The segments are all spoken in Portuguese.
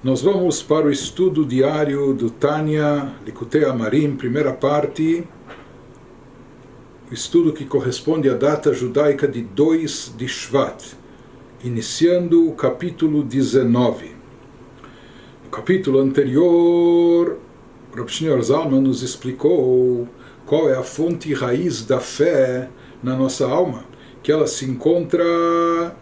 Nós vamos para o estudo diário do Tânia, Likutei Amarim, primeira parte, o estudo que corresponde à data judaica de 2 de Shvat, iniciando o capítulo 19. No capítulo anterior, Rav Shneur Zalman nos explicou qual é a fonte raiz da fé na nossa alma, que ela se encontra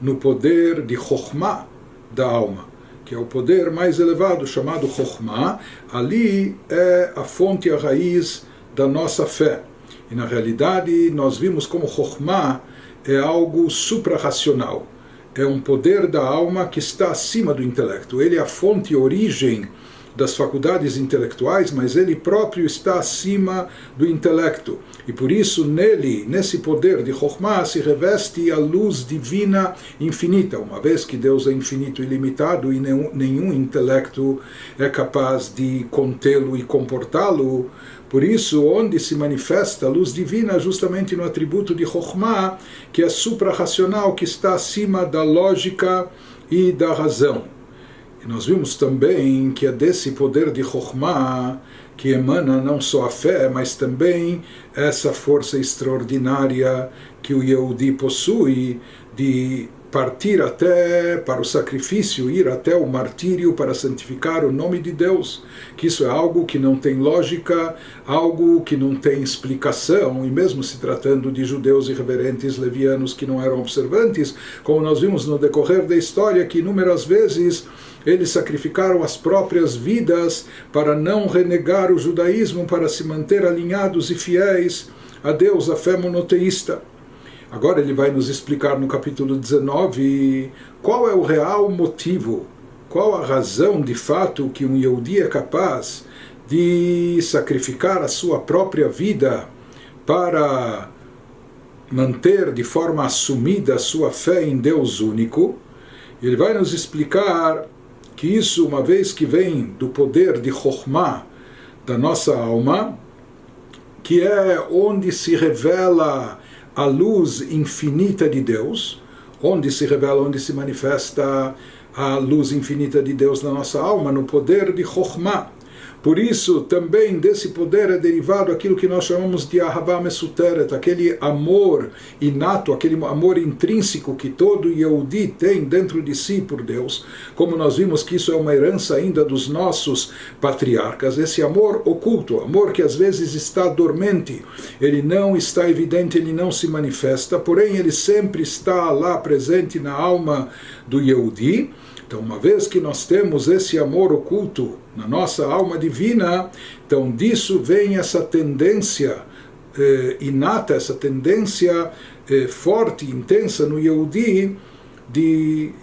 no poder de Chokhmah da alma, que é o poder mais elevado, chamado Chokhmah. Ali é a fonte, a raiz da nossa fé. E na realidade nós vimos como Chokhmah é algo suprarracional. É um poder da alma que está acima do intelecto. Ele é a fonte e origem das faculdades intelectuais, mas ele próprio está acima do intelecto. E por isso nele, nesse poder de Chokhmah, se reveste a luz divina infinita, uma vez que Deus é infinito e ilimitado e nenhum intelecto é capaz de contê-lo e comportá-lo. Por isso, onde se manifesta a luz divina, justamente no atributo de Chokhmah, que é suprarracional, que está acima da lógica e da razão. E nós vimos também que é desse poder de Chokhmah que emana não só a fé, mas também essa força extraordinária que o Yehudi possui de partir até para o sacrifício, ir até o martírio para santificar o nome de Deus, que isso é algo que não tem lógica, algo que não tem explicação, e mesmo se tratando de judeus irreverentes, levianos que não eram observantes, como nós vimos no decorrer da história, que inúmeras vezes eles sacrificaram as próprias vidas para não renegar o judaísmo, para se manter alinhados e fiéis a Deus, a fé monoteísta. Agora ele vai nos explicar no capítulo 19 qual é o real motivo, qual a razão de fato que um Yehudi é capaz de sacrificar a sua própria vida para manter de forma assumida a sua fé em Deus único. Ele vai nos explicar que isso, uma vez que vem do poder de Chokhmah da nossa alma, que é onde se revela a luz infinita de Deus, onde se revela, onde se manifesta a luz infinita de Deus na nossa alma, no poder de Chokhmah. Por isso, também desse poder é derivado aquilo que nós chamamos de Ahavá Mesuteret, aquele amor inato, aquele amor intrínseco que todo Yehudi tem dentro de si por Deus. Como nós vimos que isso é uma herança ainda dos nossos patriarcas, esse amor oculto, amor que às vezes está dormente, ele não está evidente, ele não se manifesta, porém ele sempre está lá presente na alma do Yehudi. Então, uma vez que nós temos esse amor oculto na nossa alma divina, então disso vem essa tendência inata, essa tendência forte, intensa no Yehudi,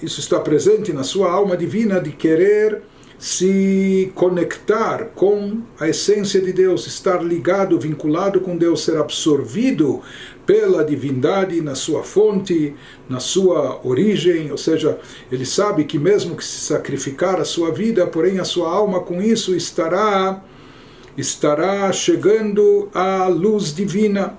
isso está presente na sua alma divina, de querer se conectar com a essência de Deus, estar ligado, vinculado com Deus, ser absorvido pela divindade na sua fonte, na sua origem. Ou seja, ele sabe que mesmo que se sacrificar a sua vida, porém a sua alma com isso estará chegando à luz divina.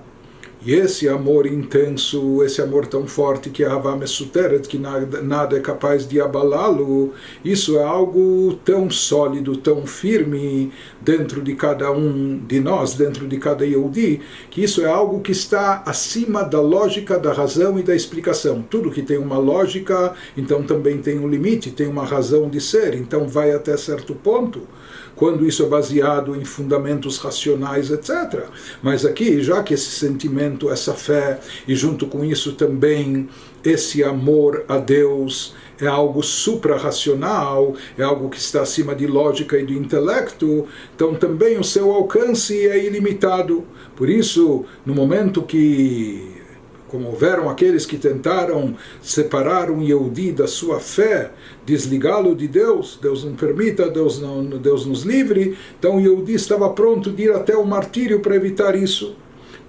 E esse amor intenso, esse amor tão forte que é Ahavá Mesuteret, que nada é capaz de abalá-lo, isso é algo tão sólido, tão firme dentro de cada um de nós, dentro de cada Yehudi, que isso é algo que está acima da lógica, da razão e da explicação. Tudo que tem uma lógica, então também tem um limite, tem uma razão de ser, então vai até certo ponto, quando isso é baseado em fundamentos racionais, etc. Mas aqui, já que esse sentimento, essa fé, e junto com isso também esse amor a Deus, é algo suprarracional, é algo que está acima de lógica e do intelecto, então também o seu alcance é ilimitado. Por isso, no momento que, como houveram aqueles que tentaram separar um Yehudi da sua fé, desligá-lo de Deus, Deus não permita, Deus nos livre, então o Yehudi estava pronto de ir até o martírio para evitar isso.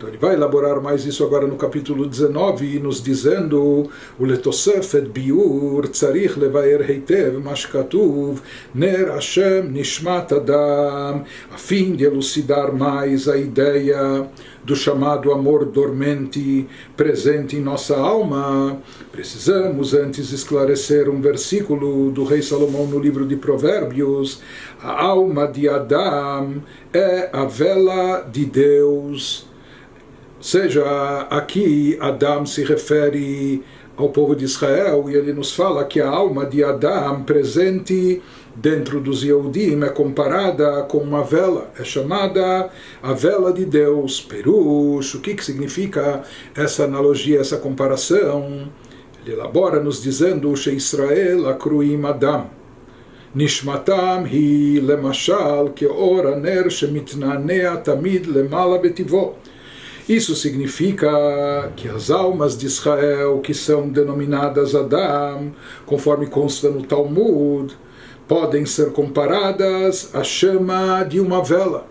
Então ele vai elaborar mais isso agora no capítulo 19, nos dizendo: o letosefet biur tzarich levaer heitev mashkatuv ner Hashem nishmat adam, a fim de elucidar mais a ideia do chamado amor dormente presente em nossa alma. Precisamos antes esclarecer um versículo do rei Salomão no livro de Provérbios: a alma de Adam é a vela de Deus. Ou seja, aqui Adam se refere ao povo de Israel, e ele nos fala que a alma de Adam presente dentro dos Yehudim é comparada com uma vela, é chamada a vela de Deus. Perush, o que significa essa analogia, essa comparação? Ele elabora nos dizendo: Sheisrael akruim Adam nishmatam hi lemashal keor haner shemitnanea tamid lemala betivo. Isso significa que as almas de Israel, que são denominadas Adam, conforme consta no Talmud, podem ser comparadas à chama de uma vela.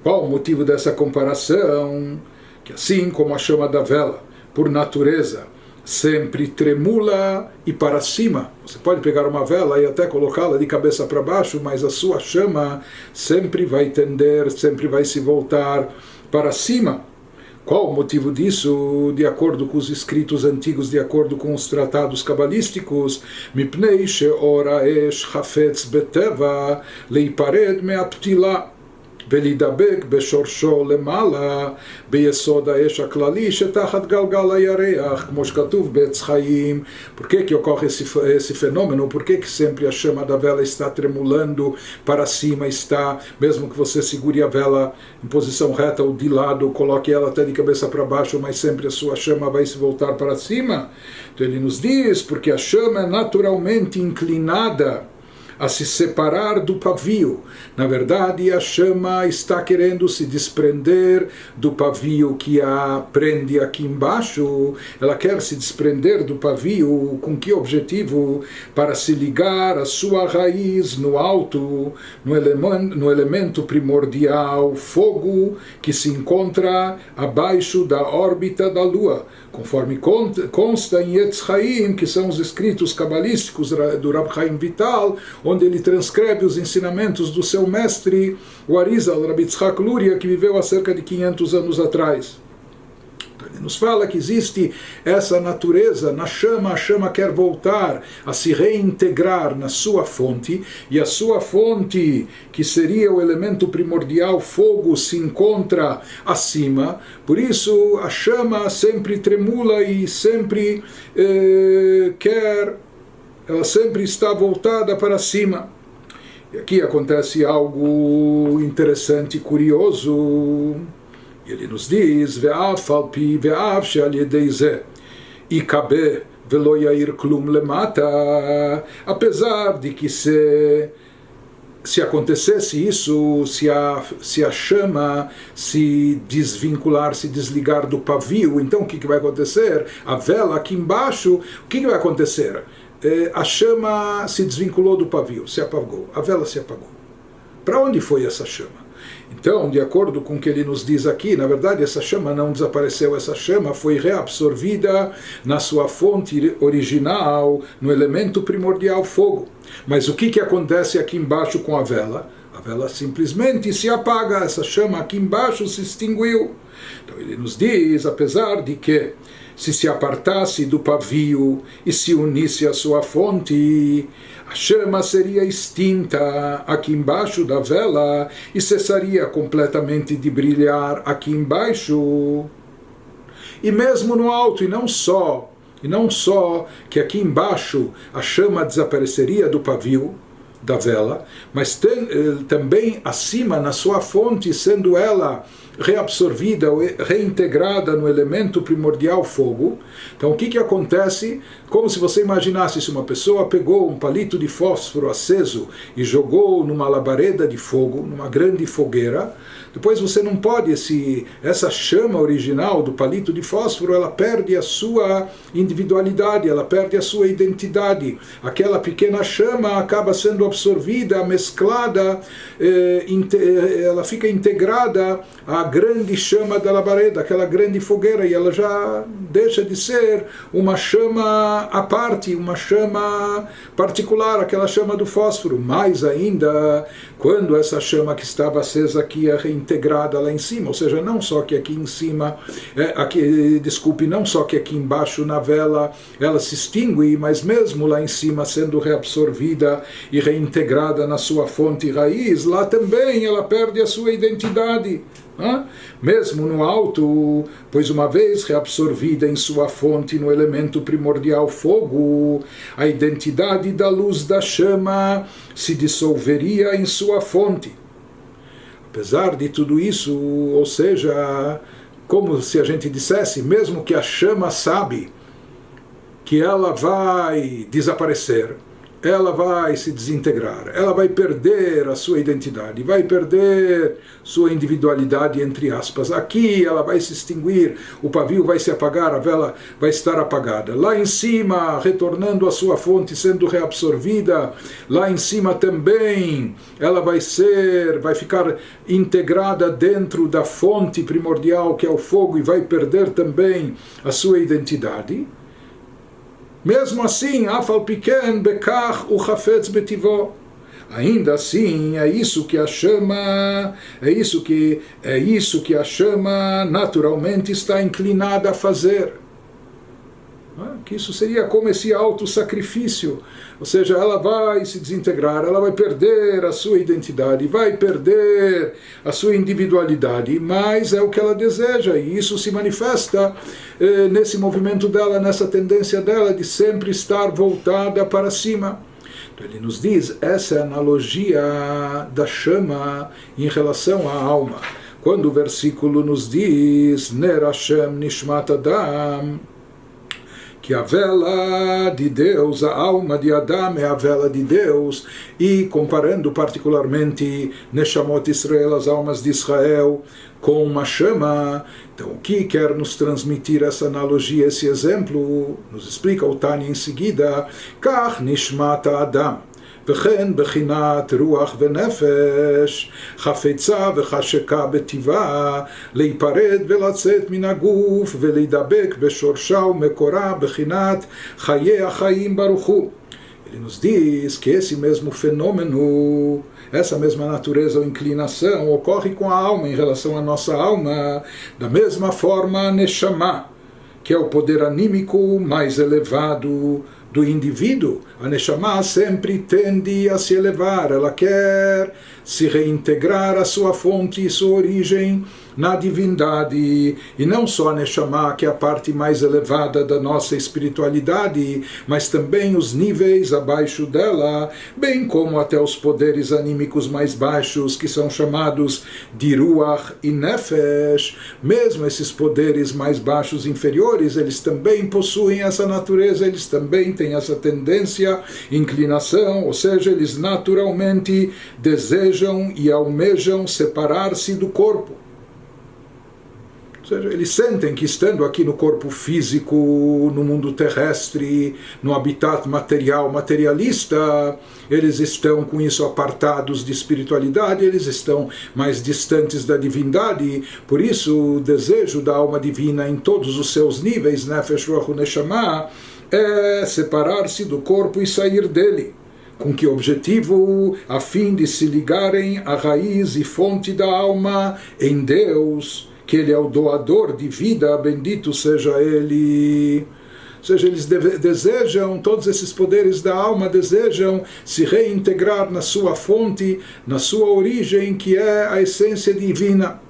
Qual o motivo dessa comparação? Que assim como a chama da vela, por natureza, sempre tremula e para cima. Você pode pegar uma vela e até colocá-la de cabeça para baixo, mas a sua chama sempre vai tender, sempre vai se voltar para cima. Qual o motivo disso? De acordo com os escritos antigos, de acordo com os tratados cabalísticos, mipnei sheor haesh chafetz beteva leipared me'aptila ולהידבק בשורשו למעלה ביסוד האש הכללי שתחת גלגל הירח, כמו שכתוב בעץ חיים. Por que ocorre esse fenômeno? Por que sempre a chama da vela está tremulando para cima, está, mesmo que você segure a vela em posição reta ou de lado, coloque ela até de cabeça para baixo, mas sempre a sua chama vai se voltar para cima? Então ele nos diz, porque a chama é naturalmente inclinada a se separar do pavio. Na verdade, a chama está querendo se desprender do pavio que a prende aqui embaixo. Ela quer se desprender do pavio com que objetivo? Para se ligar a sua raiz no alto, no elemento primordial, fogo, que se encontra abaixo da órbita da Lua. Conforme consta em Etz Chaim, que são os escritos cabalísticos do Rab Chaim Vital, onde ele transcreve os ensinamentos do seu mestre, o Arizal, Rabbi Yitzhak Luria, que viveu há cerca de 500 anos atrás. Então ele nos fala que existe essa natureza na chama, a chama quer voltar a se reintegrar na sua fonte, e a sua fonte, que seria o elemento primordial, fogo, se encontra acima. Por isso a chama sempre tremula e sempre ela sempre está voltada para cima. E aqui acontece algo interessante e curioso. Ele nos diz: ve'af alpi ve'af she'al yedei zeh ikabe ve'lo yair klum lemata. Apesar de que se acontecesse isso, se a chama se desvincular, se desligar do pavio, então o que vai acontecer? A vela aqui embaixo, o que vai acontecer? A chama se desvinculou do pavio, se apagou, a vela se apagou. Para onde foi essa chama? Então, de acordo com o que ele nos diz aqui, na verdade essa chama não desapareceu, essa chama foi reabsorvida na sua fonte original, no elemento primordial fogo. Mas o que acontece aqui embaixo com a vela? A vela simplesmente se apaga, essa chama aqui embaixo se extinguiu. Então ele nos diz, apesar de que se apartasse do pavio e se unisse à sua fonte, a chama seria extinta aqui embaixo da vela e cessaria completamente de brilhar aqui embaixo. E mesmo no alto, e não só que aqui embaixo a chama desapareceria do pavio da vela, mas também acima na sua fonte, sendo ela reabsorvida, reintegrada no elemento primordial fogo. Então o que acontece? Como se você imaginasse se uma pessoa pegou um palito de fósforo aceso e jogou numa labareda de fogo, numa grande fogueira. depois você não pode, essa chama original do palito de fósforo, ela perde a sua individualidade, ela perde a sua identidade. Aquela pequena chama acaba sendo absorvida, mesclada, ela fica integrada à grande chama da labareda, aquela grande fogueira, e ela já deixa de ser uma chama à parte, uma chama particular, aquela chama do fósforo. Mais ainda, quando essa chama que estava acesa aqui é reintegrada lá em cima, ou seja, não só que aqui em cima, não só que aqui embaixo na vela ela se extingue, mas mesmo lá em cima sendo reabsorvida e reintegrada na sua fonte raiz, lá também ela perde a sua identidade. Mesmo no alto, pois uma vez reabsorvida em sua fonte no elemento primordial fogo, a identidade da luz da chama se dissolveria em sua fonte. Apesar de tudo isso, ou seja, como se a gente dissesse, mesmo que a chama sabe que ela vai desaparecer, ela vai se desintegrar, ela vai perder a sua identidade, vai perder sua individualidade, entre aspas. Aqui ela vai se extinguir, o pavio vai se apagar, a vela vai estar apagada. Lá em cima, retornando à sua fonte, sendo reabsorvida, lá em cima também ela vai ficar integrada dentro da fonte primordial, que é o fogo, e vai perder também a sua identidade. Mesmo assim, afal piken bekach uchafetz betivó. Ainda assim, é isso que a chama naturalmente está inclinada a fazer. Que isso seria como esse auto-sacrifício. Ou seja, ela vai se desintegrar, ela vai perder a sua identidade, vai perder a sua individualidade, mas é o que ela deseja, e isso se manifesta nesse movimento dela, nessa tendência dela de sempre estar voltada para cima. Então ele nos diz, essa é a analogia da chama em relação à alma. Quando o versículo nos diz, Ner Hashem Nishmat Adam, que a vela de Deus, a alma de Adão é a vela de Deus, e comparando particularmente Neshamot Israel, as almas de Israel, com uma chama. Então, o que quer nos transmitir essa analogia, esse exemplo? Nos explica o Tânia em seguida, Kach Nishmat Adam. וכן בחינת רוח ונפש, חפצה וחשקה בטבעה, להיפרד ולצאת מן הגוף ולהידבק בשורשה ומקורה בחינת חיי החיים ברוך הוא. Ele nos diz que esse mesmo fenômeno, essa mesma natureza ou inclinação ocorre com a alma em relação à nossa alma, da mesma forma a Neshama, que é o poder anímico mais elevado do indivíduo. A Neshama sempre tende a se elevar, ela quer se reintegrar à sua fonte e sua origem na divindade, e não só a Neshama, que é a parte mais elevada da nossa espiritualidade, mas também os níveis abaixo dela, bem como até os poderes anímicos mais baixos, que são chamados de Ruach e Nefesh. Mesmo esses poderes mais baixos, inferiores, eles também possuem essa natureza, eles também têm essa tendência, inclinação, ou seja, eles naturalmente desejam e almejam separar-se do corpo. Ou seja, eles sentem que estando aqui no corpo físico, no mundo terrestre, no habitat material, materialista, eles estão com isso apartados de espiritualidade, eles estão mais distantes da divindade. Por isso, o desejo da alma divina em todos os seus níveis, Nefesh, Ruach, Neshama, é separar-se do corpo e sair dele. Com que objetivo? A fim de se ligarem à raiz e fonte da alma em Deus, que Ele é o doador de vida, bendito seja Ele. Ou seja, eles desejam, todos esses poderes da alma desejam se reintegrar na sua fonte, na sua origem, que é a essência divina.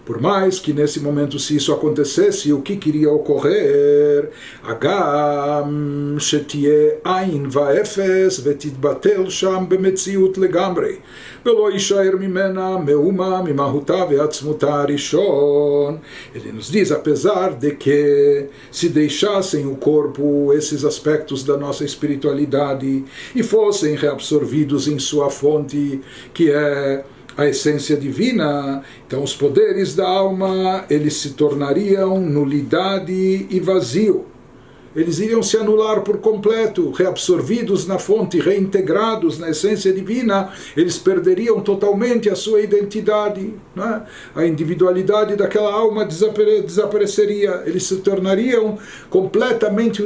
Por mais que nesse momento, se isso acontecesse, o que queria ocorrer? Agam shetie ain vaefes vetitbatel sham bemetziut legamrei velo ishaer mimena meuma mimahuta veatzmuta rishon. Ele nos diz, apesar de que se deixassem o corpo esses aspectos da nossa espiritualidade e fossem reabsorvidos em sua fonte, que é a essência divina, então os poderes da alma, eles se tornariam nulidade e vazio. Eles iriam se anular por completo, reabsorvidos na fonte, reintegrados na essência divina, eles perderiam totalmente a sua identidade, não é? A individualidade daquela alma desapareceria, eles se tornariam completamente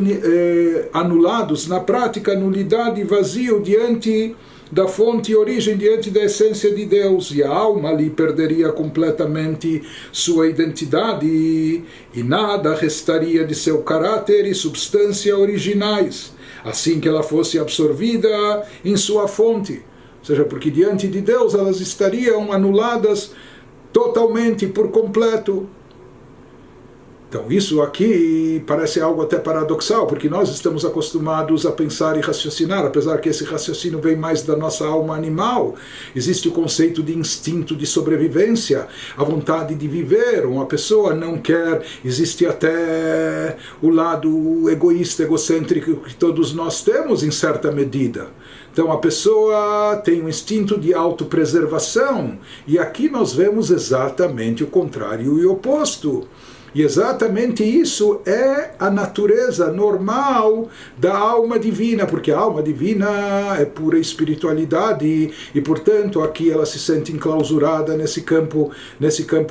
anulados, na prática, nulidade e vazio diante da fonte e origem, diante da essência de Deus, e a alma ali perderia completamente sua identidade e nada restaria de seu caráter e substância originais, assim que ela fosse absorvida em sua fonte, ou seja, porque diante de Deus elas estariam anuladas totalmente, por completo. Então isso aqui parece algo até paradoxal, porque nós estamos acostumados a pensar e raciocinar, apesar que esse raciocínio vem mais da nossa alma animal. Existe o conceito de instinto de sobrevivência, a vontade de viver, uma pessoa não quer, existe até o lado egoísta, egocêntrico que todos nós temos em certa medida. Então a pessoa tem um instinto de autopreservação, e aqui nós vemos exatamente o contrário e o oposto. E exatamente isso é a natureza normal da alma divina, porque a alma divina é pura espiritualidade e, portanto, aqui ela se sente enclausurada nesse campo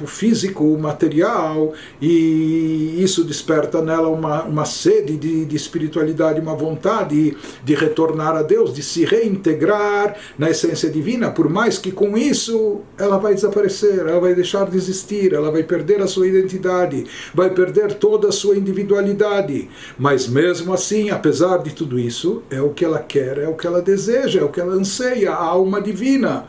físico, material, e isso desperta nela uma sede de espiritualidade, uma vontade de retornar a Deus, de se reintegrar na essência divina, por mais que com isso ela vai desaparecer, ela vai deixar de existir, ela vai perder a sua identidade, vai perder toda a sua individualidade, mas mesmo assim, apesar de tudo isso, é o que ela quer, é o que ela deseja, é o que ela anseia, a alma divina.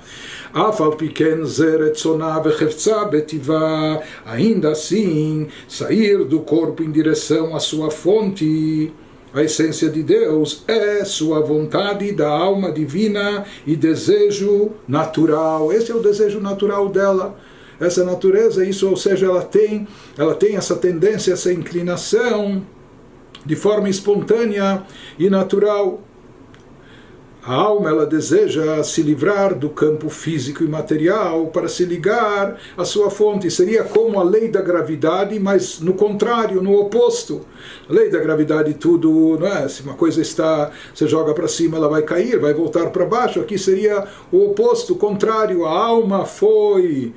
Ainda assim, sair do corpo em direção à sua fonte, a essência de Deus, é sua vontade da alma divina e desejo natural. Esse é o desejo natural dela. Essa natureza, isso, ou seja, ela tem essa tendência, essa inclinação de forma espontânea e natural. A alma, ela deseja se livrar do campo físico e material para se ligar à sua fonte. Seria como a lei da gravidade, mas no contrário, no oposto. A lei da gravidade, tudo, não é? Se uma coisa você joga para cima, ela vai cair, vai voltar para baixo. Aqui seria o oposto, o contrário. A alma foi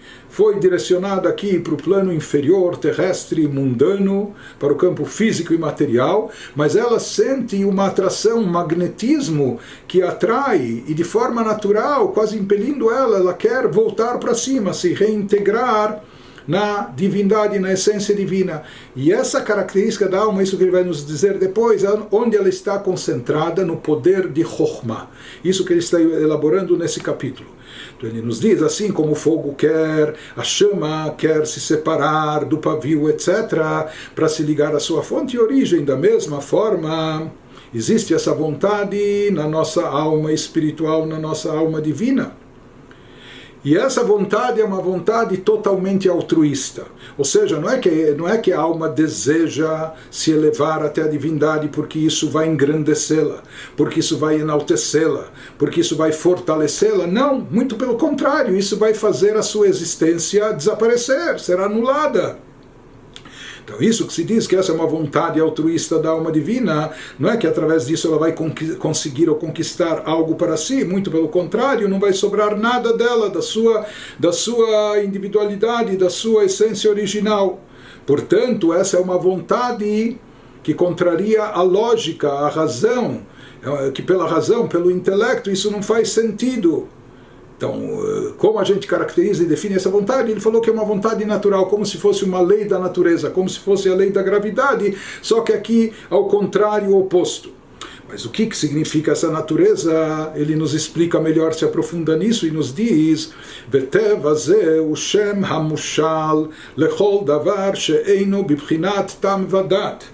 direcionada aqui para o plano inferior, terrestre, mundano, para o campo físico e material, mas ela sente uma atração, um magnetismo que atrai, e de forma natural, quase impelindo ela quer voltar para cima, se reintegrar na divindade, na essência divina. E essa característica da alma, isso que ele vai nos dizer depois, é onde ela está concentrada no poder de Chokhmah. Isso que ele está elaborando nesse capítulo. Então ele nos diz, assim como o fogo quer, a chama quer se separar do pavio, etc., para se ligar à sua fonte e origem, da mesma forma, existe essa vontade na nossa alma espiritual, na nossa alma divina. E essa vontade é uma vontade totalmente altruísta. Ou seja, não é que a alma deseja se elevar até a divindade porque isso vai engrandecê-la, porque isso vai enaltecê-la, porque isso vai fortalecê-la. Não, muito pelo contrário, isso vai fazer a sua existência desaparecer, ser anulada. Então isso que se diz que essa é uma vontade altruísta da alma divina, não é que através disso ela vai conseguir ou conquistar algo para si, muito pelo contrário, não vai sobrar nada dela, da sua individualidade, da sua essência original. Portanto, essa é uma vontade que contraria a lógica, a razão, que pela razão, pelo intelecto, isso não faz sentido. Então, como a gente caracteriza e define essa vontade? Ele falou que é uma vontade natural, como se fosse uma lei da natureza, como se fosse a lei da gravidade, só que aqui, ao contrário, o oposto. Mas o que significa essa natureza? Ele nos explica melhor, se aprofunda nisso e nos diz: Veteva zeu shem hamushal lechol davar she'einu bibchinat tam vadat.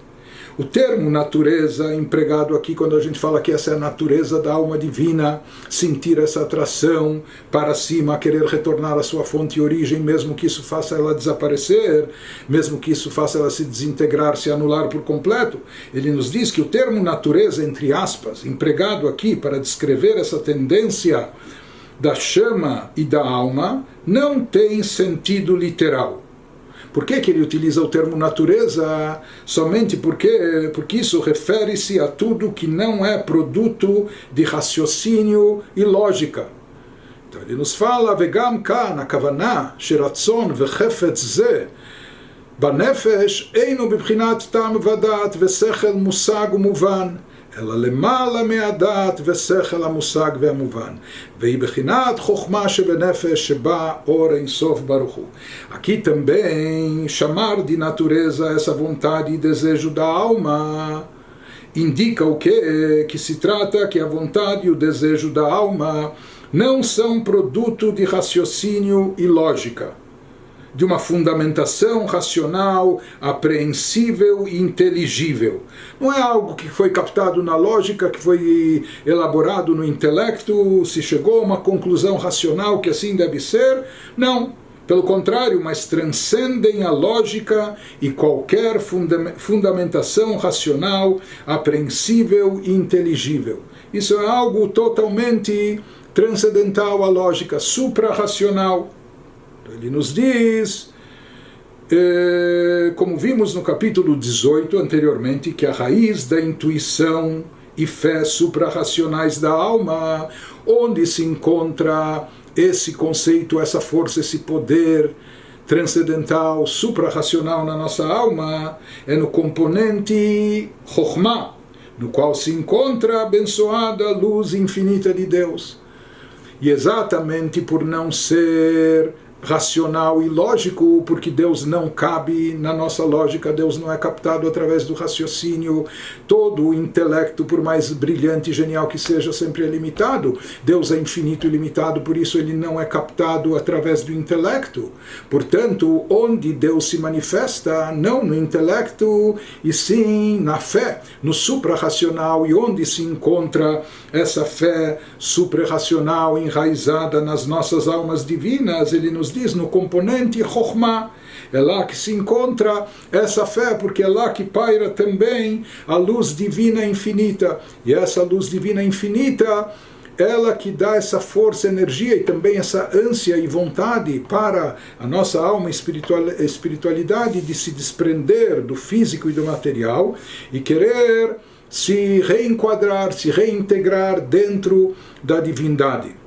O termo natureza, empregado aqui quando a gente fala que essa é a natureza da alma divina, sentir essa atração para cima, querer retornar à sua fonte e origem, mesmo que isso faça ela desaparecer, mesmo que isso faça ela se desintegrar, se anular por completo. Ele nos diz que o termo natureza, entre aspas, empregado aqui para descrever essa tendência da chama e da alma não tem sentido literal. Por que ele utiliza o termo natureza? Somente porque isso refere-se a tudo que não é produto de raciocínio e lógica. Então ele nos fala, vegam kan הכוונה שרצון וחפץ זה בנפש אינו בבחינת טעם ודעת ושכל מושג ומובן, אלא למעלה מהדעת ושכל המושג והמובן, והיא בחינת חוכמה שבנפש שבה אור אינסוף ברוך הוא. Aqui também chamar de natureza essa vontade e desejo da alma indica o quê? Que se trata que a vontade e o desejo da alma não são produto de raciocínio e lógica, de uma fundamentação racional, apreensível e inteligível. Não é algo que foi captado na lógica, que foi elaborado no intelecto, se chegou a uma conclusão racional que assim deve ser. Não, pelo contrário, mas transcendem a lógica e qualquer fundamentação racional, apreensível e inteligível. Isso é algo totalmente transcendental à lógica, suprarracional. Ele nos diz, como vimos no capítulo 18 anteriormente, que a raiz da intuição e fé suprarracionais da alma, onde se encontra esse conceito, essa força, esse poder transcendental, suprarracional na nossa alma, é no componente Chokhmah, no qual se encontra a abençoada luz infinita de Deus. E exatamente por não ser racional e lógico, porque Deus não cabe na nossa lógica, Deus não é captado através do raciocínio, todo o intelecto, por mais brilhante e genial que seja, sempre é limitado. Deus é infinito e limitado, por isso ele não é captado através do intelecto. Portanto, onde Deus se manifesta, não no intelecto, e sim na fé, no suprarracional, e onde se encontra essa fé suprarracional enraizada nas nossas almas divinas, ele nos diz no componente Chokhmah. É lá que se encontra essa fé, porque é lá que paira também a luz divina infinita. E essa luz divina infinita, ela que dá essa força, energia e também essa ânsia e vontade para a nossa alma espiritualidade de se desprender do físico e do material e querer se reenquadrar, se reintegrar dentro da divindade.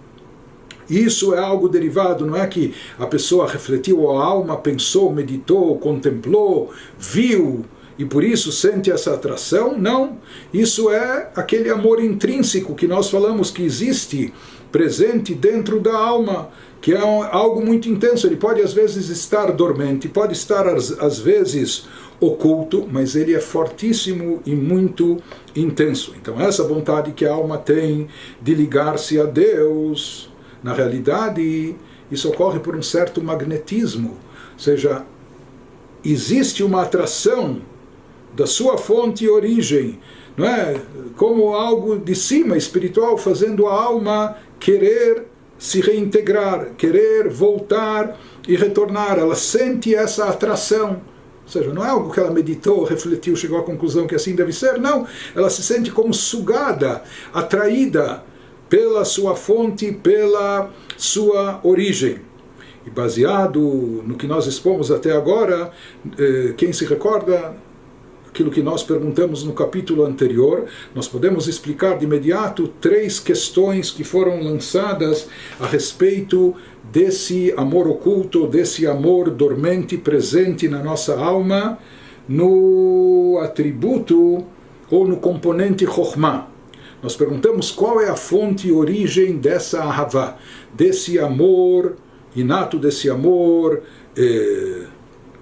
Isso é algo derivado, não é que a pessoa refletiu, a alma pensou, meditou, contemplou, viu e por isso sente essa atração. Não, isso é aquele amor intrínseco que nós falamos que existe, presente dentro da alma, que é algo muito intenso. Ele pode às vezes estar dormente, pode estar às vezes oculto, mas ele é fortíssimo e muito intenso. Então essa vontade que a alma tem de ligar-se a Deus, na realidade, isso ocorre por um certo magnetismo, ou seja, existe uma atração da sua fonte e origem, não é? Como algo de cima, espiritual, fazendo a alma querer se reintegrar, querer voltar e retornar. Ela sente essa atração. Ou seja, não é algo que ela meditou, refletiu, chegou à conclusão que assim deve ser. Não, ela se sente como sugada, atraída pela sua fonte, pela sua origem. E baseado no que nós expomos até agora, quem se recorda aquilo que nós perguntamos no capítulo anterior, nós podemos explicar de imediato 3 questões que foram lançadas a respeito desse amor oculto, desse amor dormente presente na nossa alma, no atributo ou no componente Chokhmah. Nós perguntamos qual é a fonte e origem dessa ahavá, desse amor inato, desse amor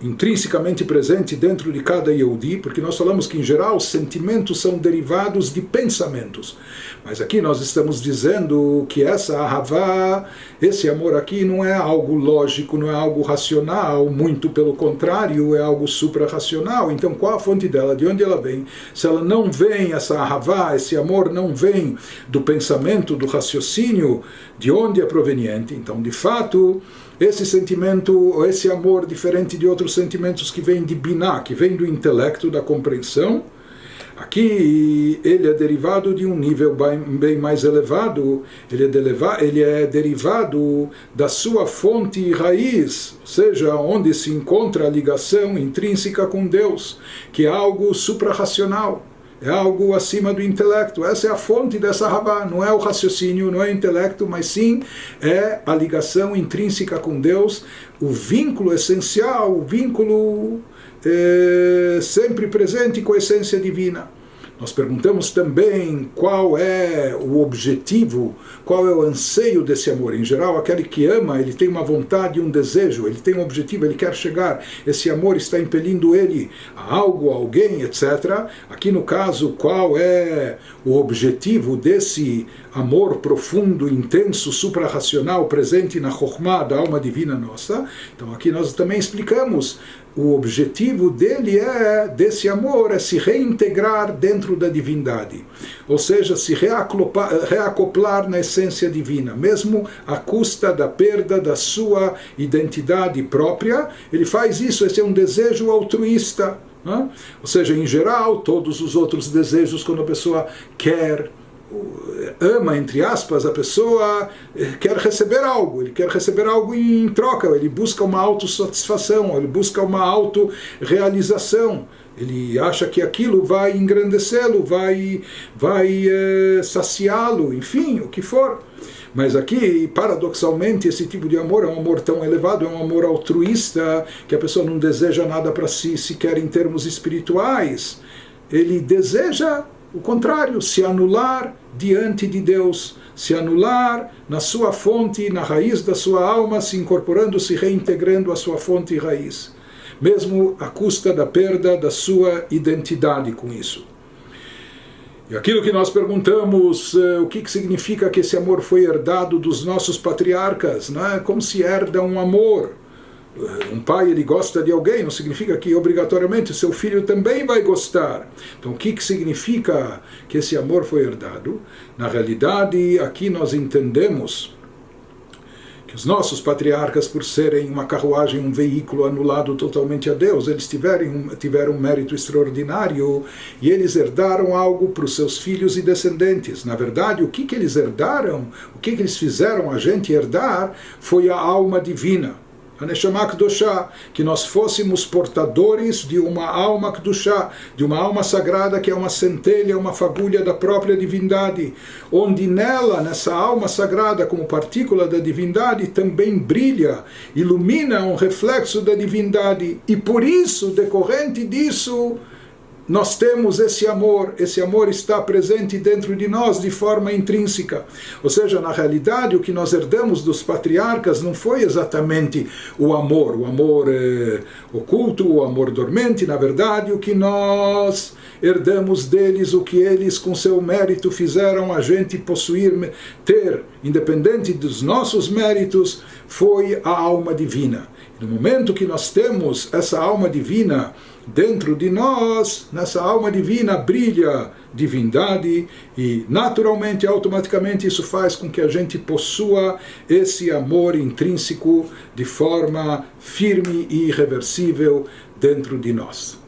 intrinsecamente presente dentro de cada Yehudi, porque nós falamos que em geral os sentimentos são derivados de pensamentos, mas aqui nós estamos dizendo que essa ahavá, esse amor aqui não é algo lógico, não é algo racional, muito pelo contrário, é algo suprarracional. Então qual a fonte dela? De onde ela vem? Se ela não vem, essa ahavá, esse amor não vem do pensamento, do raciocínio, de onde é proveniente? Então de fato esse sentimento, esse amor, diferente de outros sentimentos que vêm de Binah, que vêm do intelecto, da compreensão, Aqui ele é derivado de um nível bem mais elevado, ele é derivado da sua fonte e raiz, ou seja, onde se encontra a ligação intrínseca com Deus, que é algo suprarracional. É algo acima do intelecto. Essa é a fonte dessa Ahavá. Não é o raciocínio, não é o intelecto, mas sim é a ligação intrínseca com Deus, o vínculo essencial, o vínculo sempre presente com a essência divina. Nós perguntamos também qual é o objetivo, qual é o anseio desse amor. Em geral, aquele que ama, ele tem uma vontade, um desejo, ele tem um objetivo, ele quer chegar. Esse amor está impelindo ele a algo, a alguém, etc. Aqui no caso, qual é o objetivo desse amor profundo, intenso, suprarracional, presente na Chokhmah da alma divina nossa? Então aqui nós também explicamos. O objetivo desse amor, é se reintegrar dentro da divindade. Ou seja, se reacoplar na essência divina. Mesmo à custa da perda da sua identidade própria, ele faz isso, esse é um desejo altruísta. Né? Ou seja, em geral, todos os outros desejos, quando a pessoa ama, entre aspas, a pessoa quer receber algo, ele quer receber algo em troca, ele busca uma autossatisfação, ele busca uma autorrealização, ele acha que aquilo vai engrandecê-lo, vai saciá-lo, enfim, o que for. Mas aqui, paradoxalmente, esse tipo de amor é um amor tão elevado, é um amor altruísta, que a pessoa não deseja nada para si, sequer em termos espirituais. Ele deseja o contrário, se anular diante de Deus, se anular na sua fonte, na raiz da sua alma, se incorporando, se reintegrando à sua fonte e raiz, mesmo à custa da perda da sua identidade com isso. E aquilo que nós perguntamos, o que significa que esse amor foi herdado dos nossos patriarcas, não é? Como se herda um amor. Um pai, ele gosta de alguém, não significa que obrigatoriamente seu filho também vai gostar. Então o que significa que esse amor foi herdado? Na realidade, aqui nós entendemos que os nossos patriarcas, por serem uma carruagem, um veículo anulado totalmente a Deus, eles tiveram um mérito extraordinário e eles herdaram algo para os seus filhos e descendentes. Na verdade, o que eles herdaram, o que eles fizeram a gente herdar, foi a alma divina. A Neshama Kedoshá, que nós fôssemos portadores de uma alma Kedoshá, de uma alma sagrada que é uma centelha, uma fagulha da própria divindade, onde nela, nessa alma sagrada, como partícula da divindade, também brilha, ilumina um reflexo da divindade, e por isso, decorrente disso, nós temos esse amor está presente dentro de nós de forma intrínseca. Ou seja, na realidade, o que nós herdamos dos patriarcas não foi exatamente o amor oculto, o amor dormente. Na verdade, o que nós herdamos deles, o que eles com seu mérito fizeram a gente possuir, ter, independente dos nossos méritos, foi a alma divina. No momento que nós temos essa alma divina dentro de nós, nessa alma divina brilha divindade e naturalmente, automaticamente isso faz com que a gente possua esse amor intrínseco de forma firme e irreversível dentro de nós.